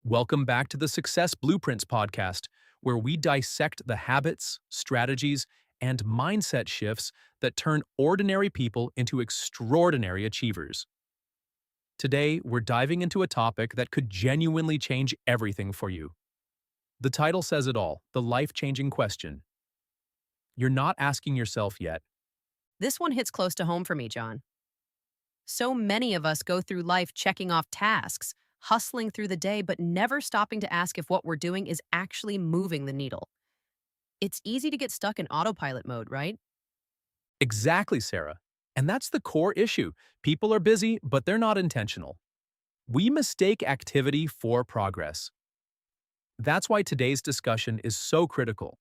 Welcome back to the Success Blueprints podcast, where we dissect the habits, strategies, and mindset shifts that turn ordinary people into extraordinary achievers. Today, we're diving into a topic that could genuinely change everything for you. The title says it all, the life-changing question. You're not asking yourself yet. This one hits close to home for me, John. So many of us go through life checking off tasks, hustling through the day, but never stopping to ask if what we're doing is actually moving the needle. It's easy to get stuck in autopilot mode, right? Exactly, Sarah. And that's the core issue. People are busy, but they're not intentional. We mistake activity for progress. That's why today's discussion is so critical.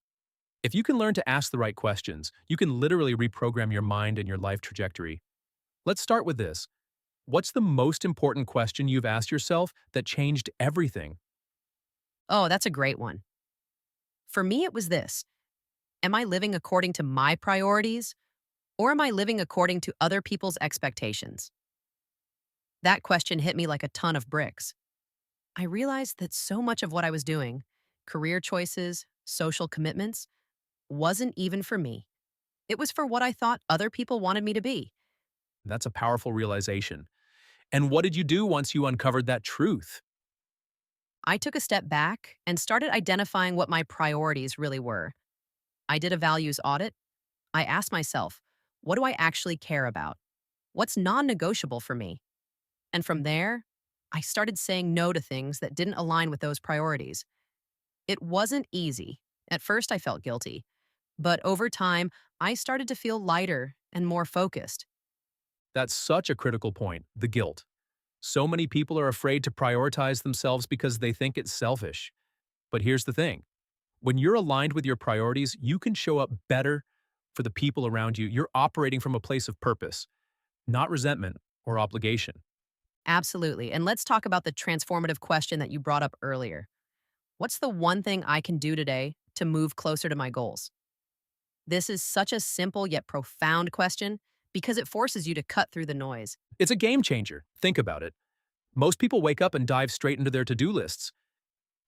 If you can learn to ask the right questions, you can literally reprogram your mind and your life trajectory. Let's start with this. What's the most important question you've asked yourself that changed everything? Oh, that's a great one. For me, it was this. Am I living according to my priorities, or am I living according to other people's expectations? That question hit me like a ton of bricks. I realized that so much of what I was doing, career choices, social commitments, wasn't even for me. It was for what I thought other people wanted me to be. That's a powerful realization. And what did you do once you uncovered that truth? I took a step back and started identifying what my priorities really were. I did a values audit. I asked myself, what do I actually care about? What's non negotiable for me? And from there, I started saying no to things that didn't align with those priorities. It wasn't easy. At first, I felt guilty. But over time, I started to feel lighter and more focused. That's such a critical point, the guilt. So many people are afraid to prioritize themselves because they think it's selfish. But here's the thing. When you're aligned with your priorities, you can show up better for the people around you. You're operating from a place of purpose, not resentment or obligation. Absolutely. And let's talk about the transformative question that you brought up earlier. What's the one thing I can do today to move closer to my goals? This is such a simple yet profound question because it forces you to cut through the noise. It's a game changer. Think about it. Most people wake up and dive straight into their to-do lists,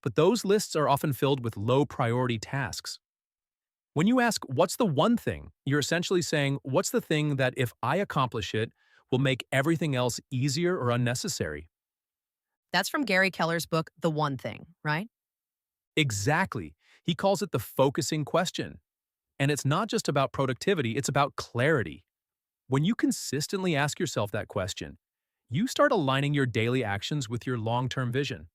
but those lists are often filled with low-priority tasks. When you ask, what's the one thing, you're essentially saying, what's the thing that if I accomplish it, will make everything else easier or unnecessary? That's from Gary Keller's book, The One Thing, right? Exactly. He calls it the focusing question. And it's not just about productivity, it's about clarity. When you consistently ask yourself that question, you start aligning your daily actions with your long-term vision.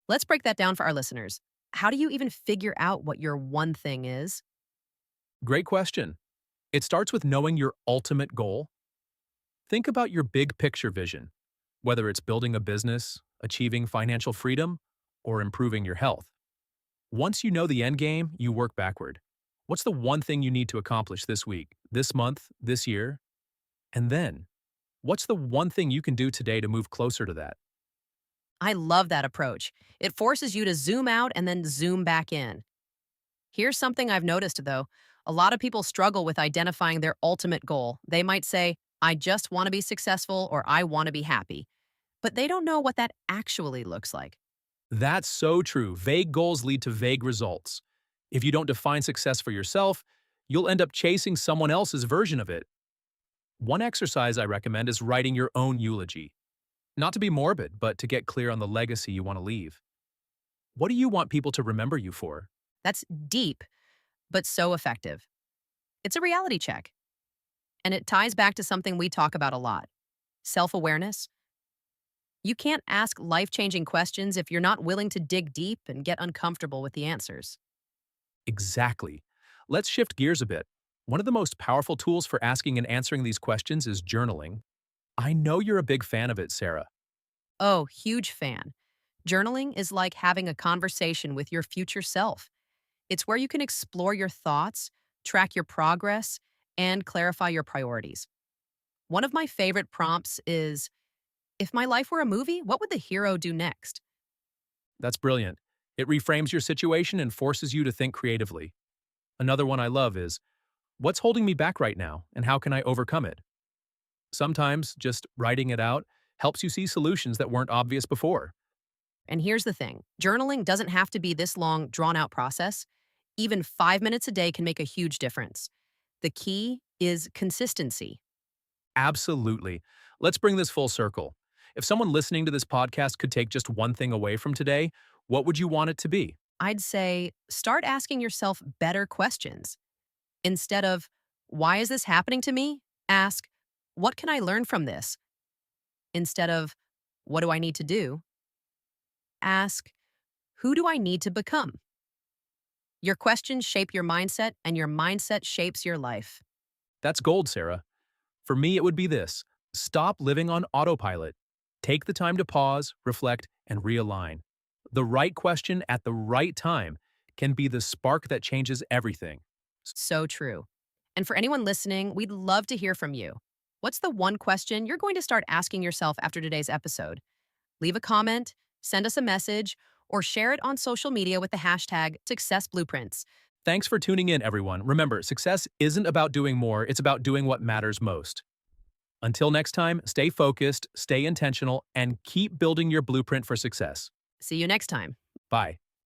Let's break that down for our listeners. How do you even figure out what your one thing is? Great question. It starts with knowing your ultimate goal. Think about your big picture vision, whether it's building a business, achieving financial freedom, or improving your health. Once you know the end game, you work backward. What's the one thing you need to accomplish this week, this month, this year? And then, what's the one thing you can do today to move closer to that? I love that approach. It forces you to zoom out and then zoom back in. Here's something I've noticed, though. A lot of people struggle with identifying their ultimate goal. They might say, I just want to be successful or I want to be happy. But they don't know what that actually looks like. That's so true. Vague goals lead to vague results. If you don't define success for yourself, you'll end up chasing someone else's version of it. One exercise I recommend is writing your own eulogy. Not to be morbid, but to get clear on the legacy you want to leave. What do you want people to remember you for? That's deep, but so effective. It's a reality check. And it ties back to something we talk about a lot, self-awareness. You can't ask life-changing questions if you're not willing to dig deep and get uncomfortable with the answers. Exactly. Let's shift gears a bit. One of the most powerful tools for asking and answering these questions is journaling. I know you're a big fan of it, Sarah. Oh, huge fan. Journaling is like having a conversation with your future self. It's where you can explore your thoughts, track your progress, and clarify your priorities. One of my favorite prompts is, if my life were a movie, what would the hero do next? That's brilliant. It reframes your situation and forces you to think creatively. Another one I love is, what's holding me back right now, and how can I overcome it? Sometimes just writing it out helps you see solutions that weren't obvious before. And here's the thing, journaling doesn't have to be this long, drawn out process. Even 5 minutes a day can make a huge difference. The key is consistency. Absolutely. Let's bring this full circle. If someone listening to this podcast could take just one thing away from today, what would you want it to be? I'd say start asking yourself better questions. Instead of, why is this happening to me? Ask, what can I learn from this? Instead of, what do I need to do? Ask, who do I need to become? Your questions shape your mindset, and your mindset shapes your life. That's gold, Sarah. For me, it would be this: stop living on autopilot. Take the time to pause, reflect, and realign. The right question at the right time can be the spark that changes everything. So true. And for anyone listening, we'd love to hear from you. What's the one question you're going to start asking yourself after today's episode? Leave a comment, send us a message, or share it on social media with the hashtag #SuccessBlueprints. Thanks for tuning in, everyone. Remember, success isn't about doing more, it's about doing what matters most. Until next time, stay focused, stay intentional, and keep building your blueprint for success. See you next time. Bye.